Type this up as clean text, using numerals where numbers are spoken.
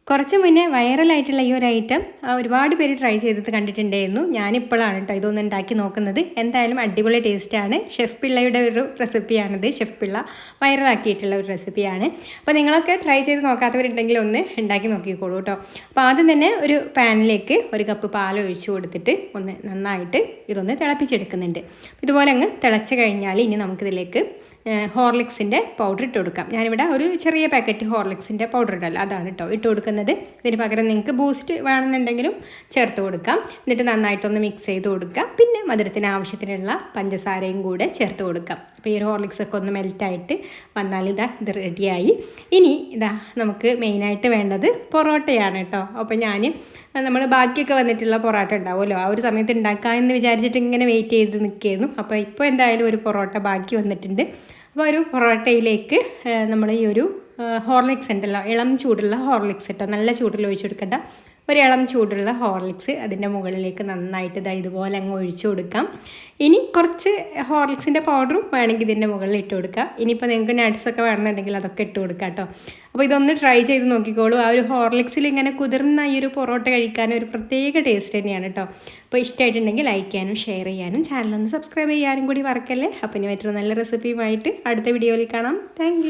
കുറച്ച് മുന്നേ വൈറലായിട്ടുള്ള ഈ ഒരു ഐറ്റം ഒരുപാട് പേര് ട്രൈ ചെയ്തത് കണ്ടിട്ടുണ്ടായിരുന്നു. ഞാനിപ്പോഴാണ് കേട്ടോ ഇതൊന്ന് ഉണ്ടാക്കി നോക്കുന്നത്. എന്തായാലും അടിപൊളി ടേസ്റ്റാണ്. ഷെഫ് പിള്ളയുടെ ഒരു റെസിപ്പിയാണിത്. ഷെഫ് പിള്ള വൈറലാക്കിയിട്ടുള്ള ഒരു റെസിപ്പിയാണ്. അപ്പോൾ നിങ്ങളൊക്കെ ട്രൈ ചെയ്ത് നോക്കാത്തവരുണ്ടെങ്കിൽ ഒന്ന് ഉണ്ടാക്കി നോക്കിക്കോളൂ കേട്ടോ. അപ്പോൾ ആദ്യം തന്നെ ഒരു പാനിലേക്ക് 1 കപ്പ് പാൽ ഒഴിച്ച് കൊടുത്തിട്ട് ഒന്ന് നന്നായിട്ട് ഇതൊന്ന് തിളപ്പിച്ചെടുക്കുന്നുണ്ട്. ഇതുപോലെ അങ്ങ് തിളച്ച് കഴിഞ്ഞാൽ ഇനി നമുക്കിതിലേക്ക് ഹോർലിക്സിൻ്റെ പൗഡർ ഇട്ട് കൊടുക്കാം. ഞാനിവിടെ ഒരു ചെറിയ പാക്കറ്റ് ഹോർലിക്സിൻ്റെ പൗഡർ ഇടല്ലോ, അതാണ് കേട്ടോ ഇട്ട് കൊടുക്കുന്നത്. ഇതിന് പകരം നിങ്ങൾക്ക് ബൂസ്റ്റ് വേണമെന്നുണ്ടെങ്കിലും ചേർത്ത് കൊടുക്കാം. എന്നിട്ട് നന്നായിട്ടൊന്ന് മിക്സ് ചെയ്ത് കൊടുക്കാം. പിന്നെ മധുരത്തിന് ആവശ്യത്തിനുള്ള പഞ്ചസാരയും കൂടെ ചേർത്ത് കൊടുക്കാം. അപ്പോൾ ഈ ഒരു ഹോർലിക്സൊക്കെ ഒന്ന് മെൽറ്റായിട്ട് വന്നാൽ ഇത് റെഡിയായി. ഇനി നമുക്ക് മെയിനായിട്ട് വേണ്ടത് പൊറോട്ടയാണ് കേട്ടോ. അപ്പോൾ നമ്മൾ ബാക്കിയൊക്കെ വന്നിട്ടുള്ള പൊറോട്ട ഉണ്ടാവുമല്ലോ, ആ ഒരു സമയത്ത് ഉണ്ടാക്കാമെന്ന് വിചാരിച്ചിട്ട് ഇങ്ങനെ വെയിറ്റ് ചെയ്ത് നിൽക്കുകയായിരുന്നു. അപ്പോൾ ഇപ്പോൾ എന്തായാലും ഒരു പൊറോട്ട ബാക്കി വന്നിട്ടുണ്ട്. അപ്പോൾ ഒരു പൊറോട്ടയിലേക്ക് നമ്മൾ ഈ ഒരു ഹോർലിക്സ് ഉണ്ടല്ലോ, ഇളം ചൂടുള്ള ഹോർലിക്സ് ഇട്ടോ, നല്ല ചൂടിൽ ഒഴിച്ചെടുക്കേണ്ട ഒരു ഇളം ചൂടുള്ള ഹോർലിക്സ് അതിൻ്റെ മുകളിലേക്ക് നന്നായിട്ട് ഇതുപോലെ അങ്ങ് ഒഴിച്ചു കൊടുക്കാം. ഇനി കുറച്ച് ഹോർലിക്സിൻ്റെ പൗഡറും വേണമെങ്കിൽ ഇതിൻ്റെ മുകളിൽ ഇട്ട് കൊടുക്കാം. ഇനിയിപ്പോൾ നിങ്ങൾക്ക് നട്ട്സൊക്കെ വേണമെന്നുണ്ടെങ്കിൽ അതൊക്കെ ഇട്ട് കൊടുക്കാം കേട്ടോ. അപ്പോൾ ഇതൊന്ന് ട്രൈ ചെയ്ത് നോക്കിക്കോളൂ. ആ ഒരു ഹോർലിക്സിൽ ഇങ്ങനെ കുതിർന്ന ഈ ഒരു പൊറോട്ട കഴിക്കാൻ ഒരു പ്രത്യേക ടേസ്റ്റ് തന്നെയാണ് കേട്ടോ. അപ്പോൾ ഇഷ്ടമായിട്ടുണ്ടെങ്കിൽ ലൈക്ക് ചെയ്യാനും ഷെയർ ചെയ്യാനും ചാനലൊന്ന് സബ്സ്ക്രൈബ് ചെയ്യാനും കൂടി മറക്കല്ലേ. അപ്പോൾ ഇനി മറ്റൊരു നല്ല റെസിപ്പിയുമായിട്ട് അടുത്ത വീഡിയോയിൽ കാണാം. താങ്ക്